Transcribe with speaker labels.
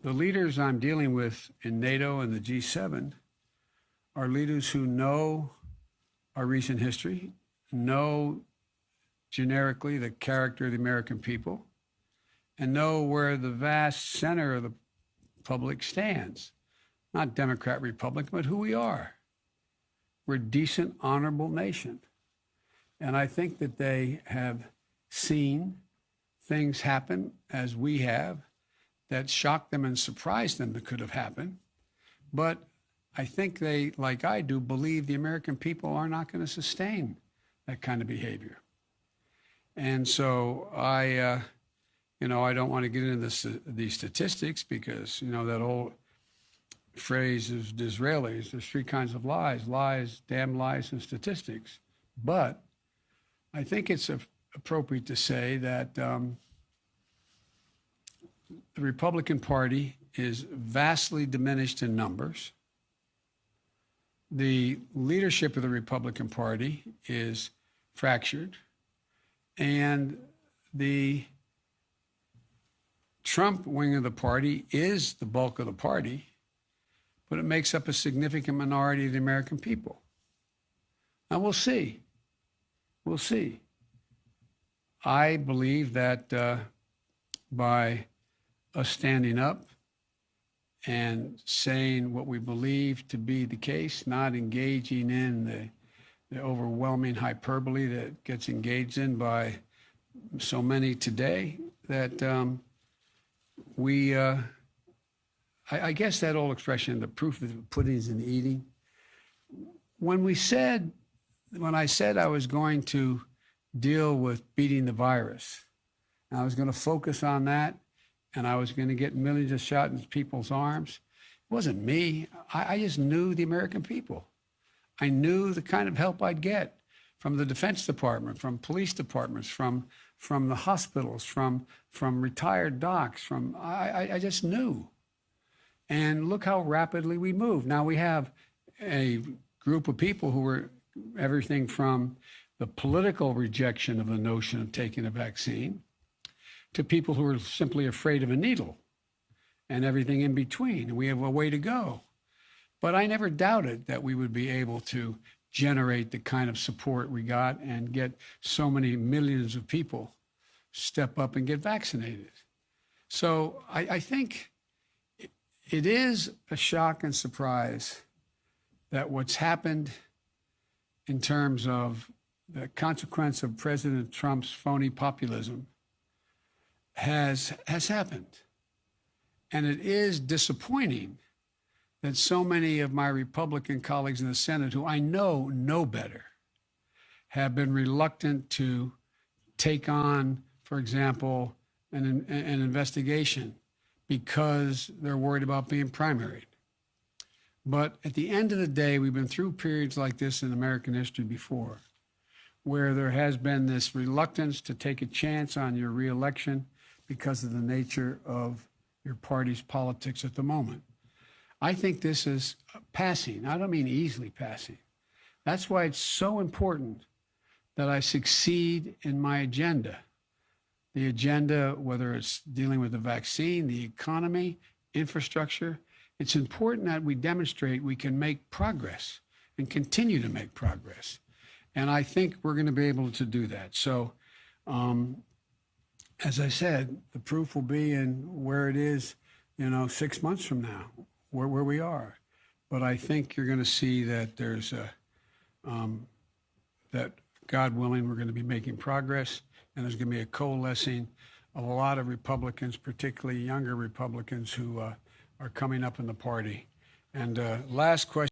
Speaker 1: the leaders I'm dealing with in NATO and the G7 are leaders who know our recent history, know generically the character of the American people, and know where the vast center of the public stands. Not Democrat, Republican, but who we are. We're a decent, honorable nation. And I think that they have seen things happen as we have that shocked them and surprised them that could have happened. But I think they, like I do, believe the American people are not going to sustain that kind of behavior. And so I don't want to get into these statistics because, that old phrase is the Israelis, there's three kinds of lies, damn lies, and statistics. But I think it's appropriate to say that the Republican Party is vastly diminished in numbers. The leadership of the Republican Party is fractured, and the Trump wing of the party is the bulk of the party, but it makes up a significant minority of the American people. Now, we'll see. We'll see. I believe that by us standing up and saying what we believe to be the case, not engaging in the overwhelming hyperbole that gets engaged in by so many today, that I guess that old expression, the proof of the pudding is in the eating. When I said I was going to deal with beating the virus, and I was going to focus on that, and I was going to get millions of shots in people's arms, it wasn't me. I just knew the American people. I knew the kind of help I'd get from the Defense Department, from police departments, from the hospitals, from retired docs, I just knew. And look how rapidly we moved. Now we have a group of people who were everything from the political rejection of the notion of taking a vaccine to people who are simply afraid of a needle and everything in between. We have a way to go. But I never doubted that we would be able to generate the kind of support we got and get so many millions of people step up and get vaccinated. So I think it is a shock and surprise that what's happened in terms of the consequence of President Trump's phony populism has happened. And it is disappointing that so many of my Republican colleagues in the Senate, who I know better, have been reluctant to take on, for example, an investigation because they're worried about being primaried. But at the end of the day, we've been through periods like this in American history before, where there has been this reluctance to take a chance on your reelection because of the nature of your party's politics at the moment. I think this is passing. I don't mean easily passing. That's why it's so important that I succeed in my agenda. The agenda, whether it's dealing with the vaccine, the economy, infrastructure, it's important that we demonstrate we can make progress and continue to make progress. And I think we're going to be able to do that. So, as I said, the proof will be in where it is, 6 months from now, where we are. But I think you're going to see that there's that God willing, we're going to be making progress, and there's going to be a coalescing of a lot of Republicans, particularly younger Republicans who are coming up in the party. And last question.